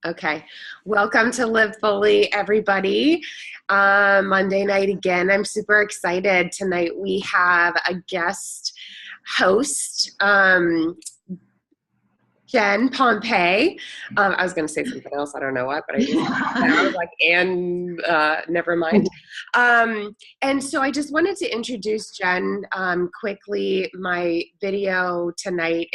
Okay. Welcome to LiveFULLy, everybody. Monday night again. I'm super excited. Tonight we have a guest host, Jen Pompei. I was going to say something else. I don't know what, but I was like, and never mind. And so I just wanted to introduce Jen quickly. My video tonight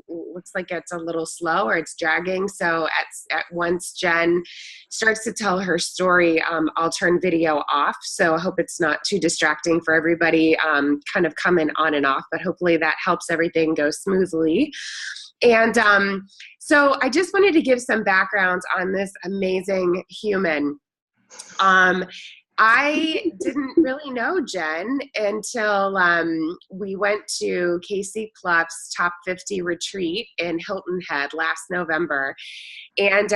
looks like it's a little slow or it's dragging. So at once Jen starts to tell her story, I'll turn video off. So I hope it's not too distracting for everybody, kind of coming on and off, but hopefully that helps everything go smoothly. And so I just wanted to give some background on this amazing human. I didn't really know Jen until we went to Casey Pluff's Top 50 retreat in Hilton Head last November. And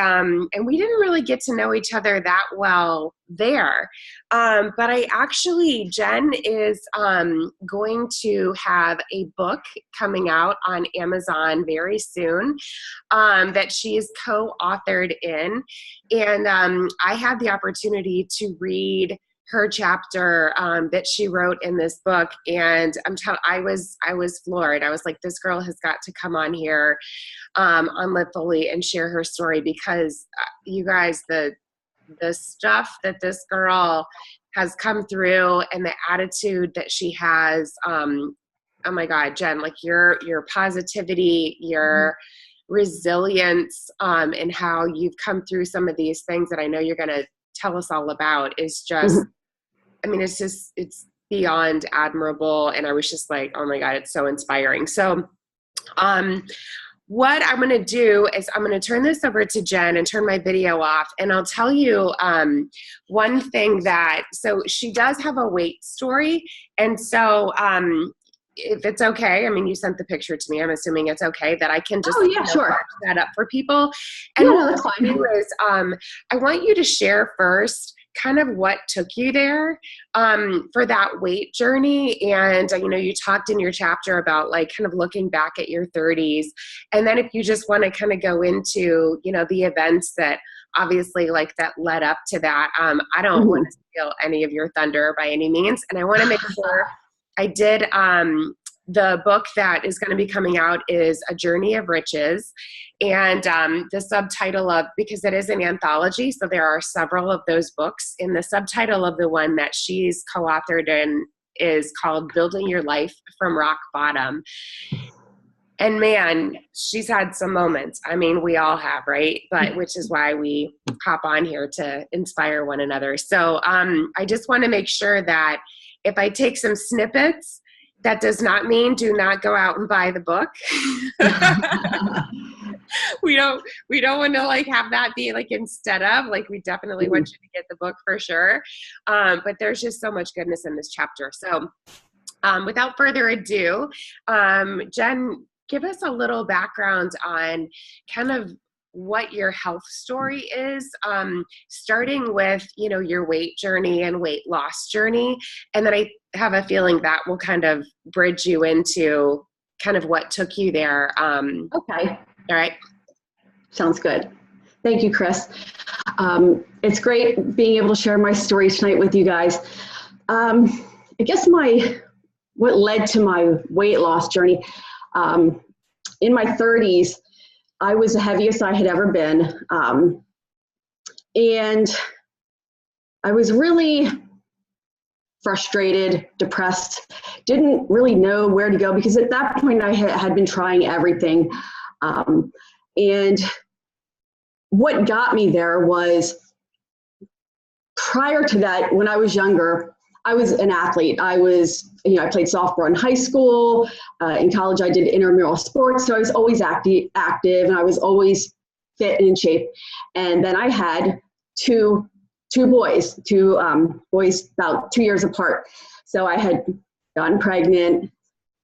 we didn't really get to know each other that well there. But Jen is going to have a book coming out on Amazon very soon that she is co-authored in. And I had the opportunity to read her chapter that she wrote in this book, and I was floored. I was like, this girl has got to come on here on LiveFULLy and share her story, because you guys, the stuff that this girl has come through and the attitude that she has, oh my God, Jen, like your positivity, your resilience, and how you've come through some of these things that I know you're going to tell us all about is just, I mean, it's beyond admirable. And I was just like, oh my God, it's so inspiring. So, what I'm going to do is I'm going to turn this over to Jen and turn my video off. And I'll tell you one thing so she does have a weight story. And so if it's okay, I mean, you sent the picture to me. I'm assuming it's okay that I can just sure. that up for people. And what that's fine. Do is, I want you to share first kind of what took you there for that weight journey. And, you talked in your chapter about like kind of looking back at your 30s. And then if you just want to kind of go into, the events that obviously like that led up to that, I don't want to steal any of your thunder by any means. And I want to make sure I did, the book that is going to be coming out is A Journey of Riches. And the subtitle because it is an anthology, so there are several of those books. In the subtitle of the one that she's co-authored in is called Building Your Life from Rock Bottom. And man, she's had some moments. I mean, we all have, right? But which is why we hop on here to inspire one another. So I just want to make sure that if I take some snippets, that does not mean do not go out and buy the book. We don't want to like have that be like instead of, like, we definitely want you to get the book for sure. But there's just so much goodness in this chapter. So without further ado, Jen, give us a little background on kind of what your health story is, starting with, your weight journey and weight loss journey. And then I have a feeling that will kind of bridge you into kind of what took you there. Okay. All right. Sounds good. Thank you, Chris. It's great being able to share my story tonight with you guys. I guess what led to my weight loss journey, in my 30s, I was the heaviest I had ever been. And I was really frustrated, depressed, didn't really know where to go, because at that point I had been trying everything. And what got me there was, prior to that, when I was younger, I was an athlete. I played softball in high school. In college, I did intramural sports. So I was always active, and I was always fit and in shape. And then I had two boys about 2 years apart. So I had gotten pregnant,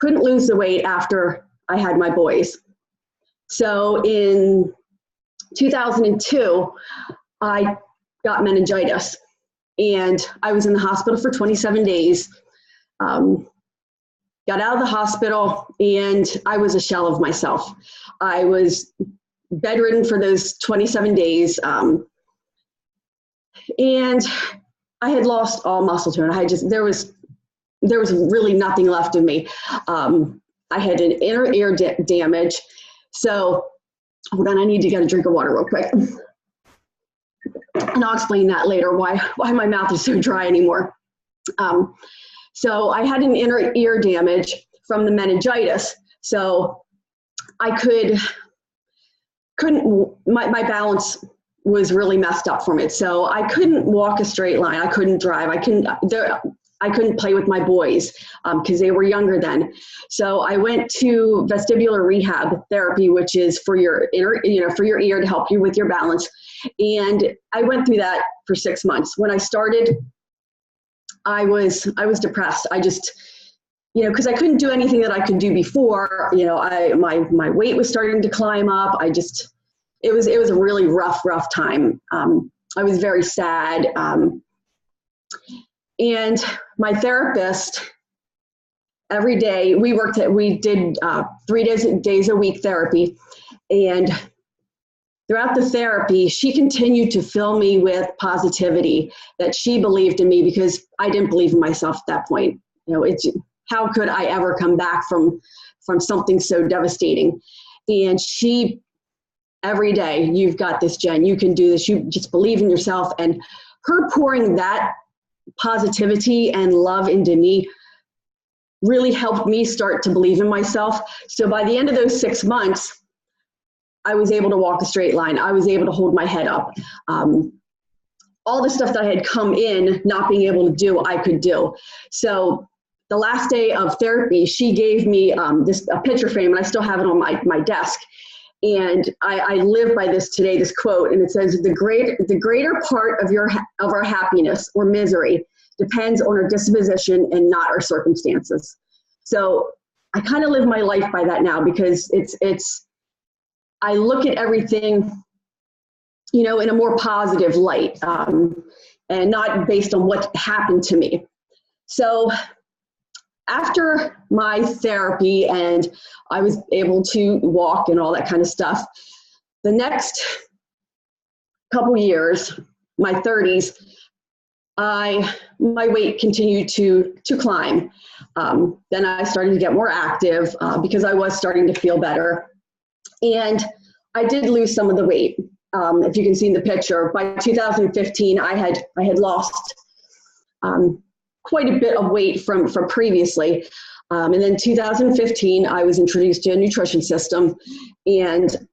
couldn't lose the weight after I had my boys. So in 2002, I got meningitis. And I was in the hospital for 27 days, got out of the hospital, and I was a shell of myself. I was bedridden for those 27 days. And I had lost all muscle tone. There was really nothing left of me. I had an inner ear damage. So hold on, I need to get a drink of water real quick. And I'll explain that later, why my mouth is so dry anymore. So I had an inner ear damage from the meningitis. So I my balance was really messed up from it. So I couldn't walk a straight line. I couldn't drive. I couldn't play with my boys because they were younger then. So I went to vestibular rehab therapy, which is for your for your ear to help you with your balance. And I went through that for 6 months. When I started, I was depressed. I just, because I couldn't do anything that I could do before. My weight was starting to climb up. It was a really rough time. I was very sad. And my therapist, every day we did 3 days a week therapy. And throughout the therapy, she continued to fill me with positivity that she believed in me, because I didn't believe in myself at that point. How could I ever come back from something so devastating? And she, every day, you've got this, Jen, you can do this. You just believe in yourself. And her pouring that positivity and love into me really helped me start to believe in myself. So by the end of those 6 months, I was able to walk a straight line. I was able to hold my head up. All the stuff that I had come in not being able to do, I could do. So the last day of therapy, she gave me a picture frame, and I still have it on my desk. And I live by this today, this quote, and it says, the greater part of our happiness or misery depends on our disposition and not our circumstances. So I kind of live my life by that now, because I look at everything, in a more positive light, and not based on what happened to me. So after my therapy and I was able to walk and all that kind of stuff, the next couple years, my 30s, my weight continued to climb. Then I started to get more active because I was starting to feel better. And I did lose some of the weight. If you can see in the picture, by 2015, I had lost quite a bit of weight from previously. And then 2015, I was introduced to a nutrition system, and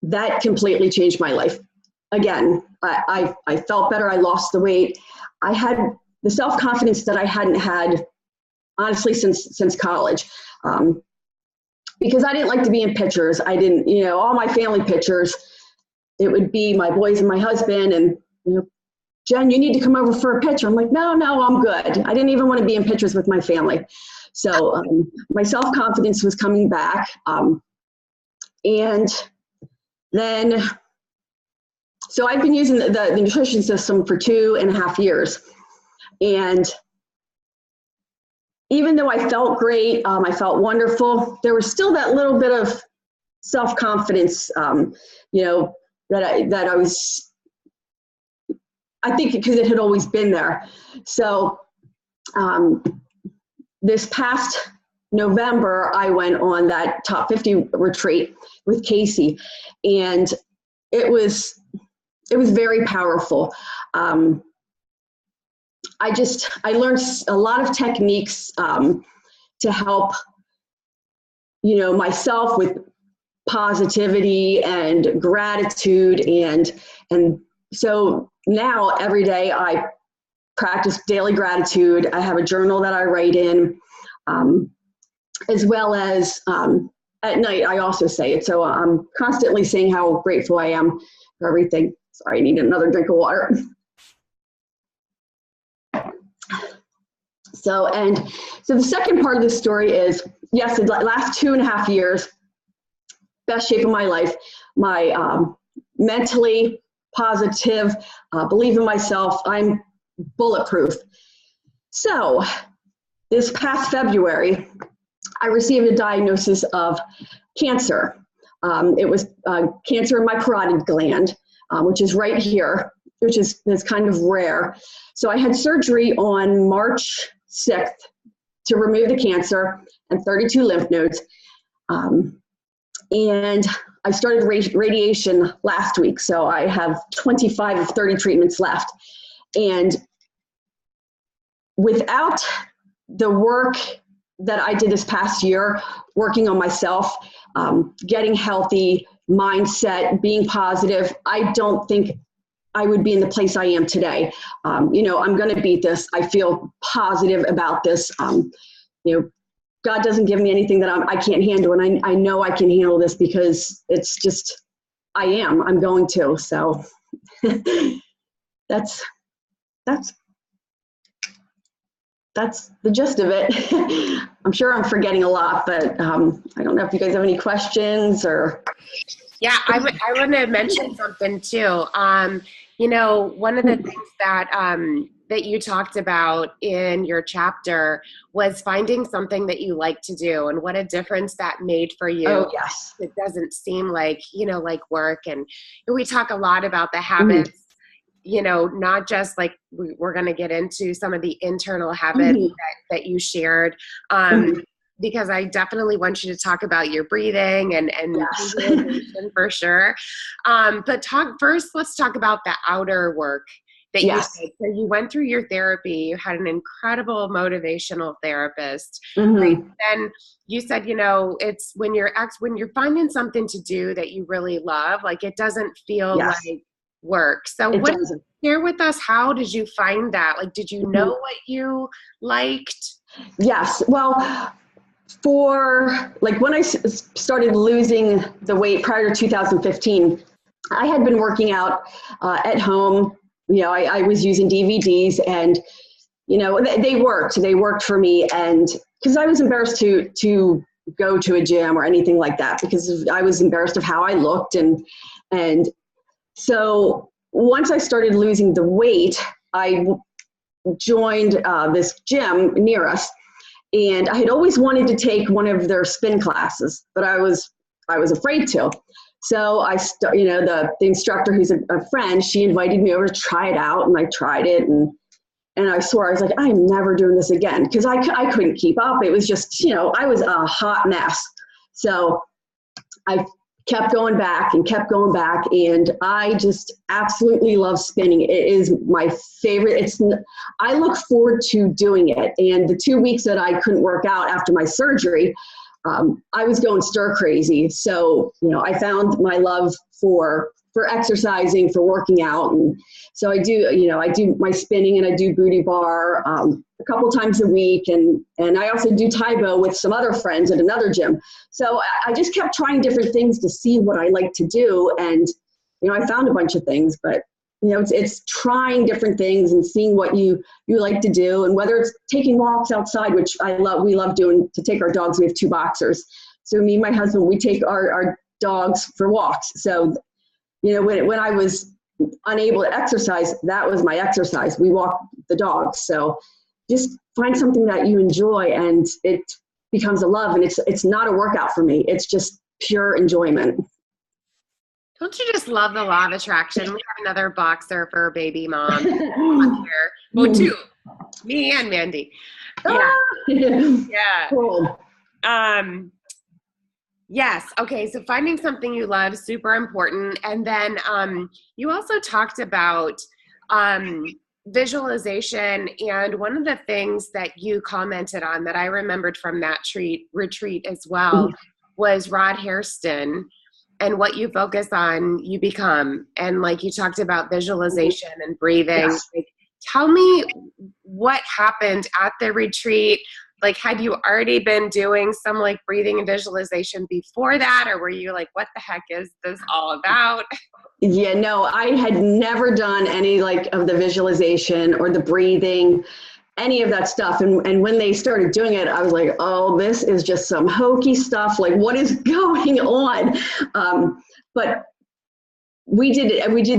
that completely changed my life. Again, I felt better. I lost the weight. I had the self-confidence that I hadn't had, honestly, since college. Because I didn't like to be in pictures. I didn't, all my family pictures, it would be my boys and my husband, and, Jen, you need to come over for a picture. I'm like, no, I'm good. I didn't even want to be in pictures with my family. So my self-confidence was coming back. And then, so I've been using the nutrition system for 2.5 years. And even though I felt great, I felt wonderful, there was still that little bit of self-confidence, that I was, I think because it had always been there. So this past November, I went on that top 50 retreat with Casey, and it was very powerful. I learned a lot of techniques to help, myself with positivity and gratitude. And so now every day I practice daily gratitude. I have a journal that I write in, as well as at night I also say it. So I'm constantly saying how grateful I am for everything. Sorry, I need another drink of water. So the second part of the story is, yes, the last 2.5 years, best shape of my life, my mentally positive, believe in myself, I'm bulletproof. So this past February, I received a diagnosis of cancer. It was cancer in my parotid gland, which is right here, which is kind of rare. So I had surgery on March 6th to remove the cancer and 32 lymph nodes. And I started radiation last week, so I have 25 of 30 treatments left. And without the work that I did this past year, working on myself, getting healthy, mindset, being positive, I don't think I would be in the place I am today. I'm going to beat this. I feel positive about this. God doesn't give me anything that I can't handle. And I know I can handle this because it's just, I'm going to. So that's the gist of it. I'm sure I'm forgetting a lot, but I don't know if you guys have any questions or. Yeah, I want to mention something too. One of the things that you talked about in your chapter was finding something that you like to do and what a difference that made for you. Oh, yes. It doesn't seem like, like work. And we talk a lot about the habits, not just like we're going to get into some of the internal habits that you shared. Because I definitely want you to talk about your breathing and yes. visualization for sure. But let's talk about the outer work that you did. So you went through your therapy, you had an incredible motivational therapist. Right? Then you said, it's when you're finding something to do that you really love, like it doesn't feel like work. So share with us, how did you find that? Like, did you know what you liked? Yes. Well, when I started losing the weight prior to 2015, I had been working out at home. I was using DVDs and, they worked for me. And because I was embarrassed to go to a gym or anything like that, because I was embarrassed of how I looked. And so once I started losing the weight, I joined this gym near us. And I had always wanted to take one of their spin classes, but I was afraid to. So the instructor, who's a friend, she invited me over to try it out, and I tried it, and I swore, I was like, I'm never doing this again, because I couldn't keep up. It was just, I was a hot mess. So I kept going back, and I just absolutely love spinning. It is my favorite. I look forward to doing it. And the 2 weeks that I couldn't work out after my surgery, I was going stir crazy. So, I found my love for exercising, for working out. And so I do my spinning, and I do booty bar a couple times a week. And I also do Taibo with some other friends at another gym. So I just kept trying different things to see what I like to do. And, I found a bunch of things, but it's trying different things and seeing what you like to do. And whether it's taking walks outside, which we love doing, to take our dogs. We have 2 boxers. So me and my husband, we take our dogs for walks. So, when I was unable to exercise, that was my exercise. We walk the dogs. So just find something that you enjoy, and it becomes a love. And it's not a workout for me. It's just pure enjoyment. Don't you just love the law of attraction? We have another boxer for a baby mom on here. Oh, 2. Me and Mandy. Yeah. Yeah. Cool. Yes. Okay. So finding something you love, super important. And then you also talked about visualization. And one of the things that you commented on that I remembered from that retreat as well was Rod Hairston. And what you focus on, you become. And like you talked about visualization and breathing. Yes. Like, tell me what happened at the retreat. Like, had you already been doing some like breathing and visualization before that? Or were you like, what the heck is this all about? Yeah, no, I had never done any like of the visualization or the breathing, any of that stuff. And when they started doing it, I was like, oh, this is just some hokey stuff. Like, what is going on? But we did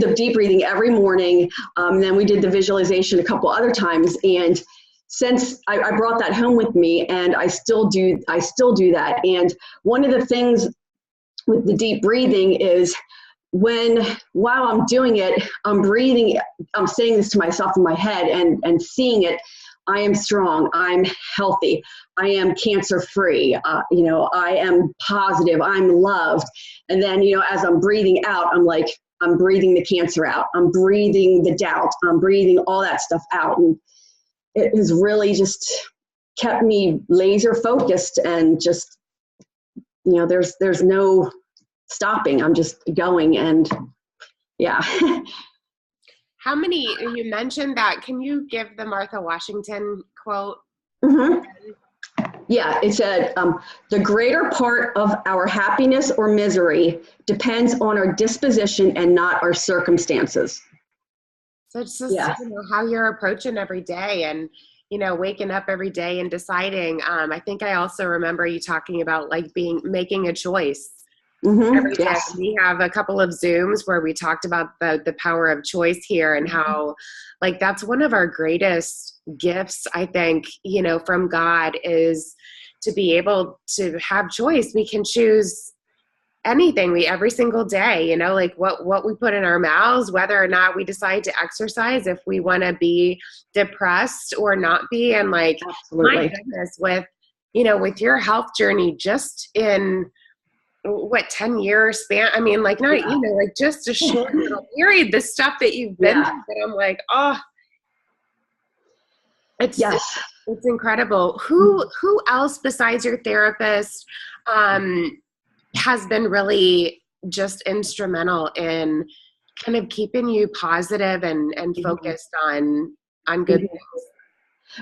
the deep breathing every morning. Then we did the visualization a couple other times. And since I brought that home with me, and I still do that. And one of the things with the deep breathing is while I'm doing it, I'm breathing, I'm saying this to myself in my head and seeing it. I am strong. I'm healthy. I am cancer free. I am positive. I'm loved. And then, as I'm breathing out, I'm breathing the cancer out. I'm breathing the doubt. I'm breathing all that stuff out. And it has really just kept me laser focused and just, there's no stopping. I'm just going, and yeah. How many, you mentioned that, can you give the Martha Washington quote? Mm-hmm. Yeah, it said, the greater part of our happiness or misery depends on our disposition and not our circumstances. So it's just, how you're approaching every day and, waking up every day and deciding. I think I also remember you talking about making a choice. Mm-hmm. Every day. Yes. We have a couple of Zooms where we talked about the power of choice here and how that's one of our greatest gifts, I think, from God, is to be able to have choice. We can choose anything every single day, what we put in our mouths, whether or not we decide to exercise, if we want to be depressed or not be. And absolutely. My goodness, with your health journey, just in 10 years span, I mean, just a short little period, the stuff that you've been through, that I'm like, oh, it's incredible. Who else besides your therapist has been really just instrumental in kind of keeping you positive and focused on good things?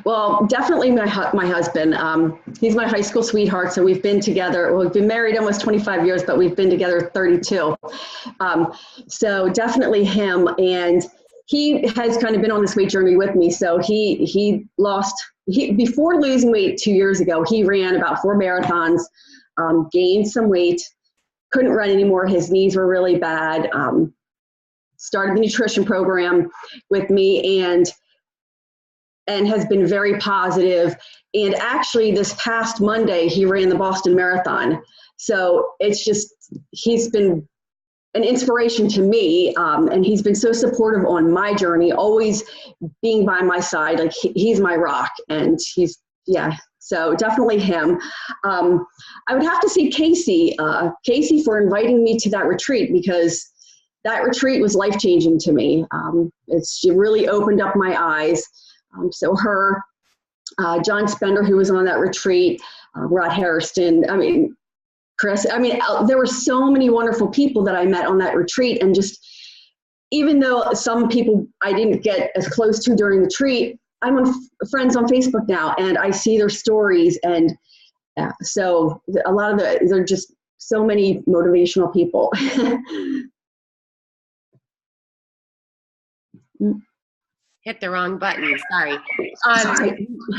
Well, definitely my husband. He's my high school sweetheart. So we've been together. We've been married almost 25 years, but we've been together 32. So definitely him. And he has kind of been on this weight journey with me. So before losing weight 2 years ago, he ran about 4 marathons, gained some weight, couldn't run anymore. His knees were really bad. Started the nutrition program with me and has been very positive. And actually this past Monday, he ran the Boston Marathon. So it's just, he's been an inspiration to me. And he's been so supportive on my journey, always being by my side. He's my rock, and so definitely him. I would have to say Casey for inviting me to that retreat, because that retreat was life-changing to me. She really opened up my eyes. So her, John Spender, who was on that retreat, Rod Hairston, Chris, there were so many wonderful people that I met on that retreat. And just, even though some people I didn't get as close to during the retreat, I'm friends on Facebook now, and I see their stories. And so a lot of they're just so many motivational people. Hit the wrong button. Sorry.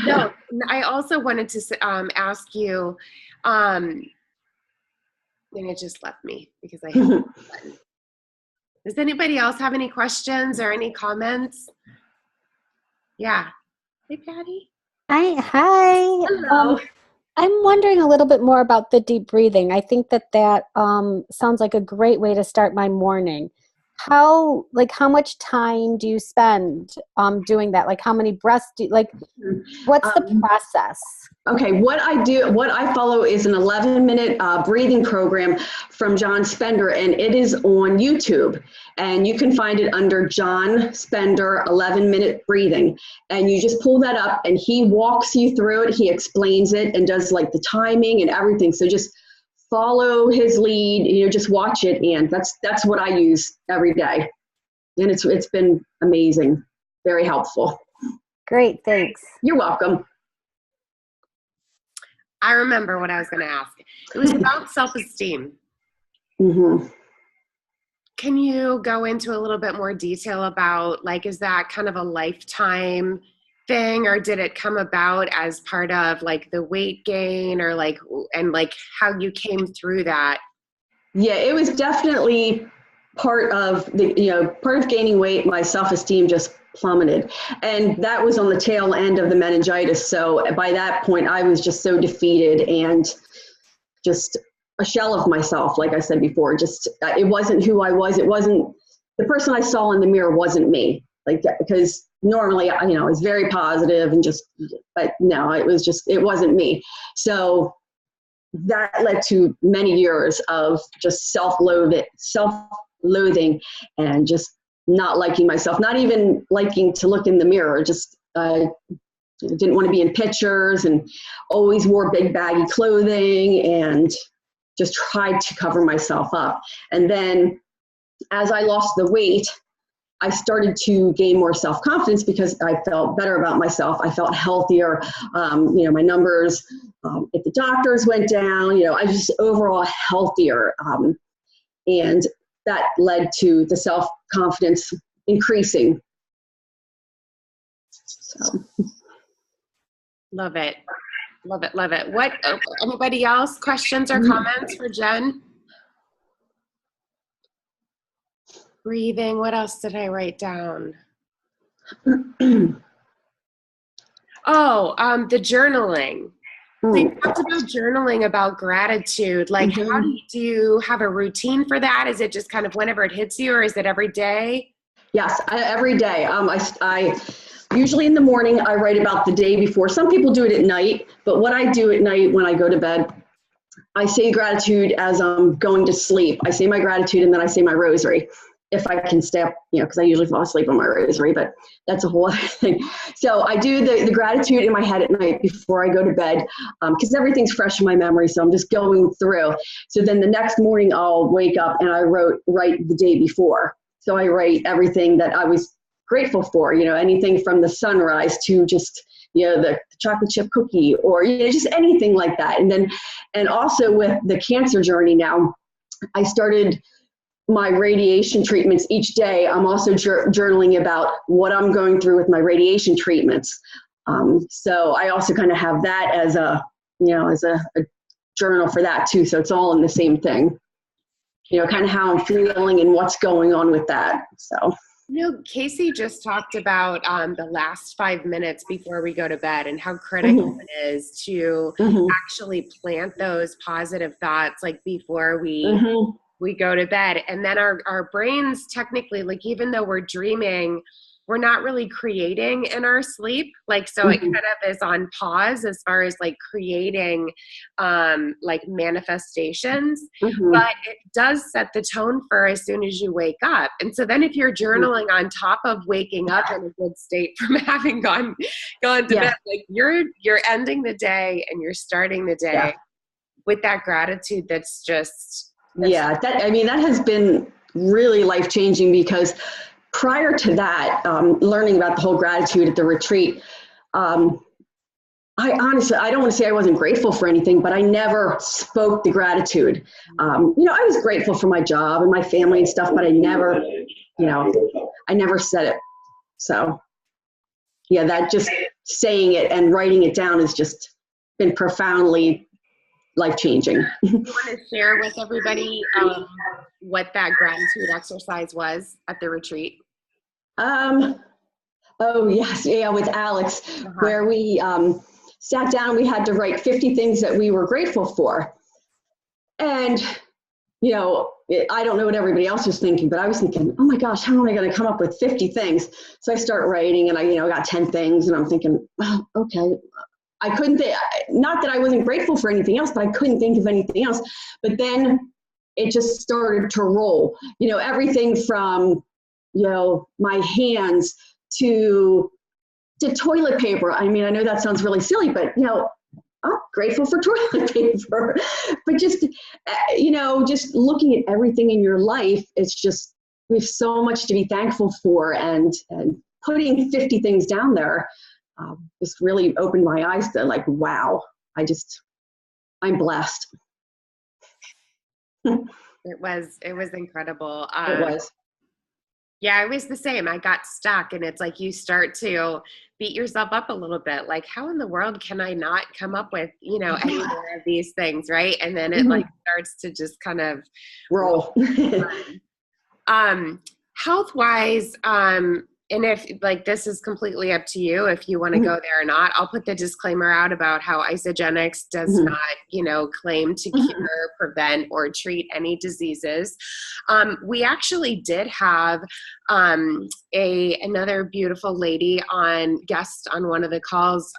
No, I also wanted to ask you, and it just left me because I hit the wrong button. Does anybody else have any questions or any comments? Yeah. Hey, Patty. Hi. Hello. I'm wondering a little bit more about the deep breathing. I think that sounds like a great way to start my morning. How much time do you spend doing that? How many breaths what's the process? Okay, what I follow is an 11-minute breathing program from John Spender, and it is on YouTube. And you can find it under John Spender 11-minute breathing. And you just pull that up, and he walks you through it. He explains it and does the timing and everything. So just follow his lead, just watch it. And that's what I use every day. And it's been amazing, very helpful. Great, thanks. You're welcome. I remember what I was going to ask. It was about self-esteem. Mm-hmm. Can you go into a little bit more detail about, is that kind of a lifetime thing, or did it come about as part of the weight gain, or and how you came through that? Yeah, it was definitely part of gaining weight. My self-esteem just plummeted, and that was on the tail end of the meningitis. So by that point I was just so defeated and just a shell of myself, like I said before. Just it wasn't who I was. It wasn't the person I saw in the mirror. Wasn't me. Like, because normally, you know, it's very positive and just, but no, it wasn't me. So that led to many years of just self-loathing, and just not liking myself, not even liking to look in the mirror. Just didn't want to be in pictures, and always wore big baggy clothing, and just tried to cover myself up. And then as I lost the weight, I started to gain more self-confidence because I felt better about myself. I felt healthier. You know, my numbers at the doctors went down. You know, I was just overall healthier. And that led to the self-confidence increasing. So. Love it. Love it. Love it. What, anybody else? Questions or comments for Jen? Breathing. What else did I write down? Oh, the journaling. So you talked about journaling, about gratitude. Like, how do you have a routine for that? Is it just kind of whenever it hits you, or is it every day? Yes, every day. I usually in the morning, I write about the day before. Some people do it at night, but what I do at night when I go to bed, I say gratitude as I'm going to sleep. I say my gratitude, and then I say my rosary. If I can stay up, you know, because I usually fall asleep on my rosary, but that's a whole other thing. So I do the gratitude in my head at night before I go to bed, because everything's fresh in my memory, so I'm just going through. So then the next morning I'll wake up and I write the day before. So I write everything that I was grateful for, you know, anything from the sunrise to just, you know, the chocolate chip cookie, or, you know, just anything like that. And also with the cancer journey now, I started my radiation treatments each day. I'm also journaling about what I'm going through with my radiation treatments. So I also kind of have that as a journal for that too. So it's all in the same thing, you know, kind of how I'm feeling and what's going on with that. So. You know, Casey just talked about the last 5 minutes before we go to bed, and how critical it is to actually plant those positive thoughts, like before we go to bed. And then our brains technically, like, even though we're dreaming, we're not really creating in our sleep. Like, so it kind of is on pause as far as like creating like manifestations, but it does set the tone for as soon as you wake up. And so then if you're journaling on top of waking up in a good state from having gone to bed, like you're ending the day and you're starting the day with that gratitude that's just, that has been really life-changing, because prior to that, learning about the whole gratitude at the retreat, I honestly, I don't want to say I wasn't grateful for anything, but I never spoke the gratitude. You know, I was grateful for my job and my family and stuff, but I never said it. So yeah, that just saying it and writing it down has just been profoundly life-changing. You want to share with everybody what that gratitude exercise was at the retreat? Oh yes, yeah, with Alex, where we sat down. We had to write 50 things that we were grateful for, and you know, I don't know what everybody else was thinking, but I was thinking, oh my gosh, how am I going to come up with 50 things? So I start writing, and I got 10 things, and I'm thinking, well, okay. I couldn't think, not that I wasn't grateful for anything else, but I couldn't think of anything else. But then it just started to roll, you know, everything from, you know, my hands to toilet paper. I mean, I know that sounds really silly, but, you know, I'm grateful for toilet paper. But just, you know, just looking at everything in your life, it's just, we have so much to be thankful for, and putting 50 things down there just really opened my eyes to, like, wow, I'm blessed. It was incredible. It was. Yeah, it was the same. I got stuck, and it's like you start to beat yourself up a little bit. Like, how in the world can I not come up with, you know, any more of these things, right? And then it like starts to just kind of roll. Health-wise, and if like this is completely up to you if you want to go there or not. I'll put the disclaimer out about how Isogenics does not, claim to cure, prevent, or treat any diseases. We actually did have another beautiful lady guest on one of the calls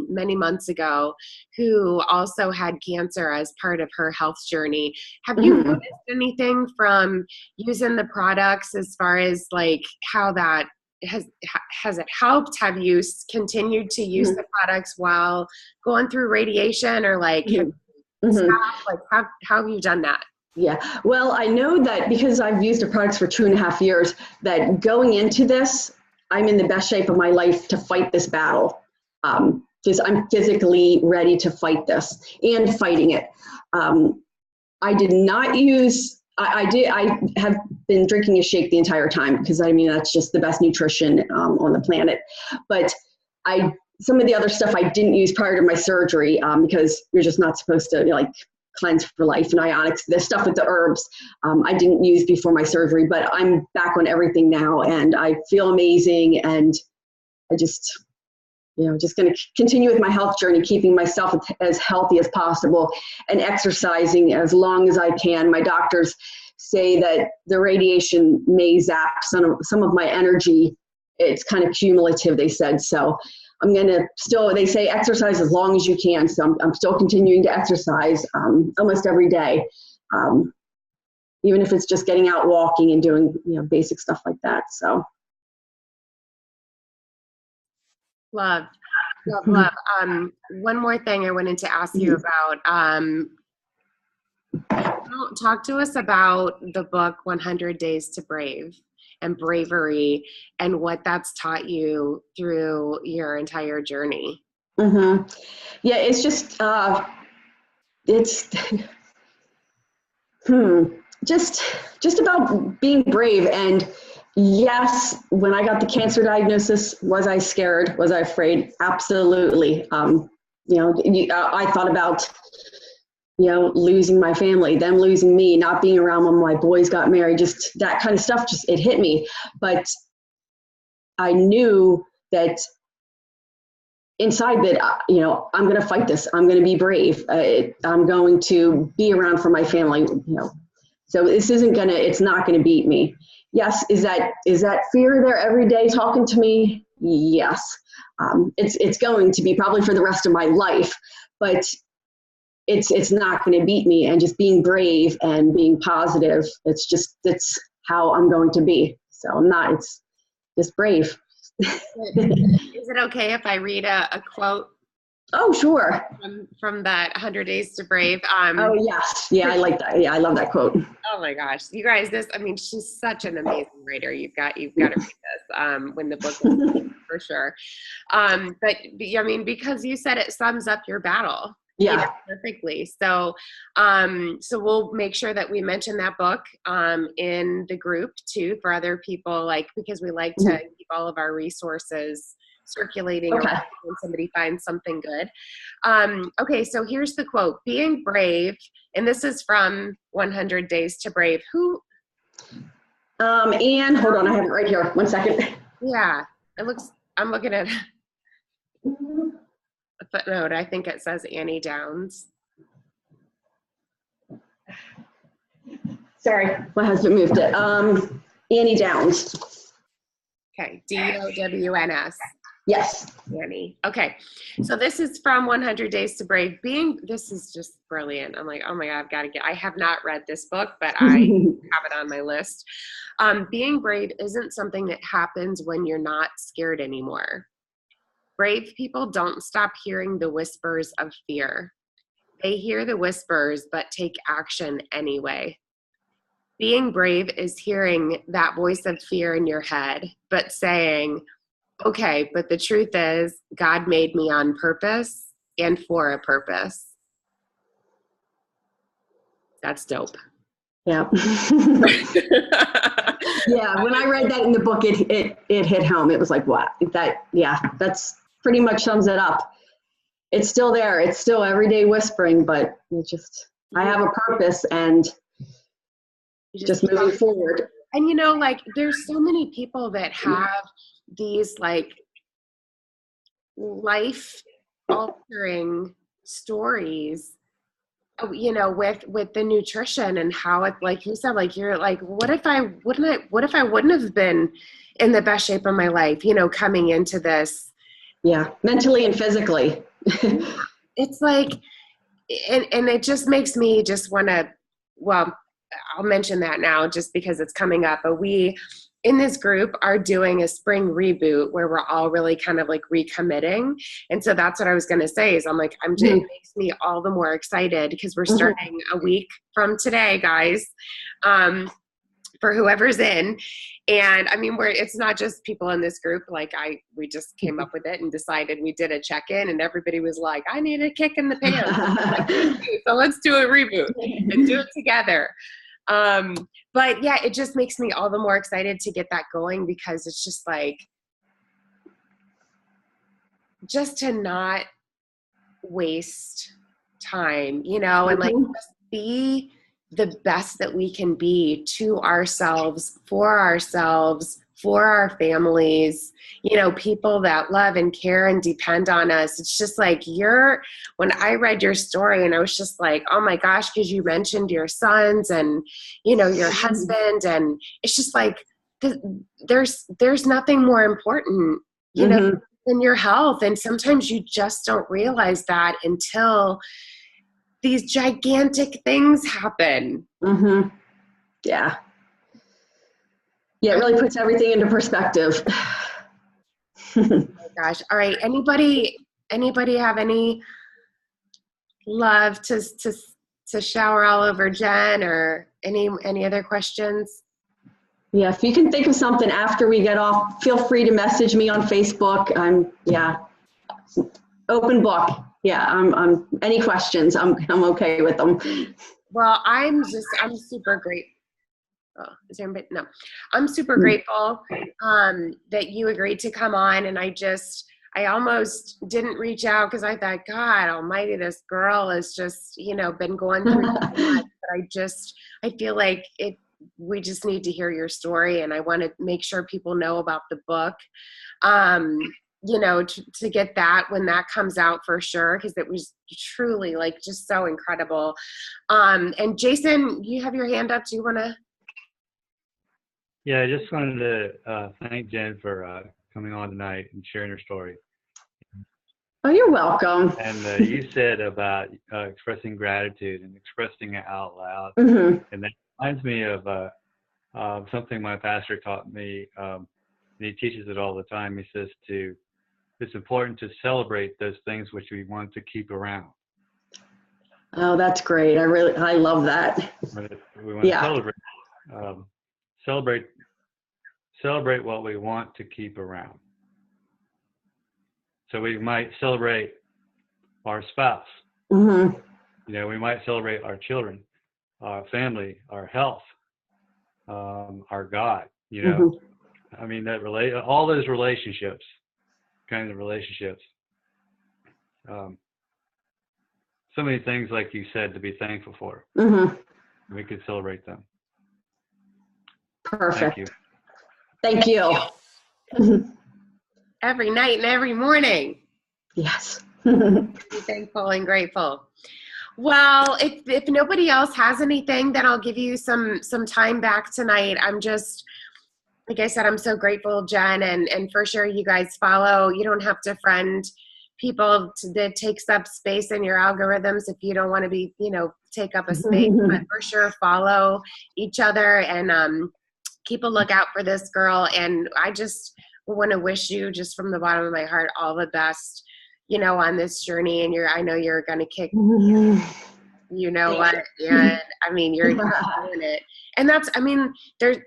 many months ago who also had cancer as part of her health journey. Have you noticed anything from using the products as far as like how that has it helped? Have you continued to use the products while going through radiation, or like stopped? Like how have you done that? Yeah, well, I know that because I've used the products for 2.5 years, that going into this, I'm in the best shape of my life to fight this battle. Because I'm physically ready to fight this and fighting it. I did not use, I have been drinking a shake the entire time because I mean, that's just the best nutrition on the planet. But some of the other stuff I didn't use prior to my surgery because you're just not supposed to like cleanse for life and ionics, the stuff with the herbs I didn't use before my surgery, but I'm back on everything now and I feel amazing, and I just going to continue with my health journey, keeping myself as healthy as possible and exercising as long as I can. My doctors say that the radiation may zap some of my energy. It's kind of cumulative, they said. So I'm going to they say exercise as long as you can. So I'm still continuing to exercise almost every day, even if it's just getting out walking and doing, basic stuff like that. So. Love. One more thing I wanted to ask you about. Talk to us about the book 100 Days to Brave and Bravery and what that's taught you through your entire journey. Yeah, it's just just about being brave. And yes, when I got the cancer diagnosis, was I scared? Was I afraid? Absolutely. I thought about, losing my family, them losing me, not being around when my boys got married, just that kind of stuff, it hit me. But I knew that inside that, I'm going to fight this. I'm going to be brave. I'm going to be around for my family, So this it's not going to beat me. Yes. Is that fear there every day talking to me? Yes. It's going to be probably for the rest of my life, but it's not going to beat me. And just being brave and being positive, it's how I'm going to be. So it's just brave. Is it okay if I read a quote? Oh, sure. From that 100 Days to Brave. Oh, yes. Yeah, I like that. Yeah, I love that quote. Oh my gosh. You guys, she's such an amazing writer. You've got to read this when the book is for sure. But I mean, because you said it sums up your battle. Yeah. Perfectly. So we'll make sure that we mention that book in the group too for other people, because we like to keep all of our resources circulating around when somebody finds something good. Okay, so here's the quote: being brave, and this is from 100 Days to Brave. Who? Anne, hold on, I have it right here. 1 second. Yeah, I'm looking at a footnote. I think it says Annie Downs. Sorry, my husband moved it. Annie Downs. Okay, Downs. Yes. Annie. Okay. So this is from 100 Days to Brave. This is just brilliant. I'm like, oh my God, I have not read this book, but I have it on my list. Being brave isn't something that happens when you're not scared anymore. Brave people don't stop hearing the whispers of fear. They hear the whispers, but take action anyway. Being brave is hearing that voice of fear in your head, but saying, okay, but the truth is, God made me on purpose and for a purpose. That's dope. Yeah. Yeah. When I read that in the book, it hit home. It was like, what? That's pretty much sums it up. It's still there. It's still everyday whispering, but I have a purpose and just moving forward. And there's so many people that have these like life altering stories, you know, with the nutrition and how it, like you said, like you're like, what if I wouldn't have been in the best shape of my life, you know, coming into this. Yeah, mentally and physically. It's like, and it just makes me just want to, well, I'll mention that now just because it's coming up, but we in this group are doing a spring reboot where we're all really kind of like recommitting. And so that's what I was going to say is I'm like, it makes me all the more excited because we're starting a week from today, guys, for whoever's in. And I mean, it's not just people in this group. Like we just came up with it and decided, we did a check-in and everybody was like, I need a kick in the pants. So let's do a reboot and do it together. But yeah, it just makes me all the more excited to get that going because it's just like, just to not waste time, you know, and like just be the best that we can be to ourselves, for our families, you know, people that love and care and depend on us. It's just like when I read your story and I was just like, oh my gosh, because you mentioned your sons and, you know, your husband, and it's just like, there's nothing more important, you know, than your health. And sometimes you just don't realize that until these gigantic things happen. Yeah. Yeah, it really puts everything into perspective. Oh my gosh. All right. Anybody have any love to shower all over Jen, or any other questions? Yeah, if you can think of something after we get off, feel free to message me on Facebook. Open book. Yeah, I'm any questions, I'm okay with them. Well, I'm super grateful. Oh, is there anybody? No, I'm super grateful that you agreed to come on. And I almost didn't reach out because I thought, God almighty, this girl has just, you know, been going through so much. But I feel like we just need to hear your story. And I want to make sure people know about the book, you know, to get that when that comes out for sure. Because it was truly like just so incredible. And Jason, you have your hand up. Do you want to? Yeah, I just wanted to thank Jen for coming on tonight and sharing her story. Oh, you're welcome. And you said about expressing gratitude and expressing it out loud. And that reminds me of something my pastor taught me. And he teaches it all the time. He says it's important to celebrate those things which we want to keep around. Oh, that's great. I love that. We want to celebrate what we want to keep around. So we might celebrate our spouse. You know, we might celebrate our children, our family, our health, our God. You know, I mean all those relationships, kinds of relationships. So many things, like you said, to be thankful for. We could celebrate them. Perfect. Thank you. Every night and every morning. Yes. Be thankful and grateful. Well, if nobody else has anything, then I'll give you some time back tonight. I'm just, like I said, I'm so grateful, Jen, and for sure you guys follow. You don't have to friend people that takes up space in your algorithms if you don't want to be, you know, take up a space, but for sure follow each other and keep a lookout for this girl. And I just want to wish you, just from the bottom of my heart, all the best, you know, on this journey. And I know you're going to kick, you know what? And I mean, you're doing it. And that's, I mean, the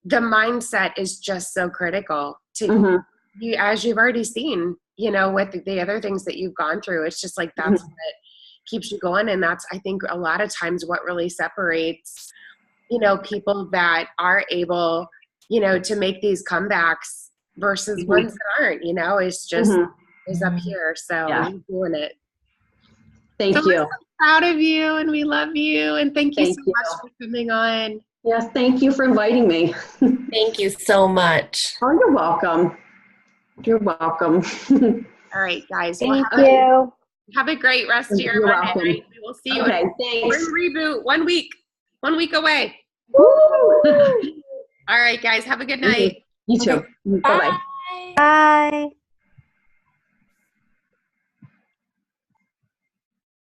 mindset is just so critical to you, as you've already seen, you know, with the other things that you've gone through. It's just like, that's what keeps you going. And that's, I think, a lot of times what really separates, you know, people that are able, you know, to make these comebacks versus ones that aren't, you know, is just is up here. So you're doing it. Thank you. We're so proud of you and we love you. And thank you so much for coming on. Yes, thank you for inviting me. Thank you so much. Oh, you're welcome. You're welcome. All right, guys. Thank you. Have a great rest of your You're Monday welcome. night. We will see you. Okay, We're thanks. in reboot 1 week. 1 week away. Woo! All right, guys. Have a good night. You too. Okay. Bye-bye. Bye.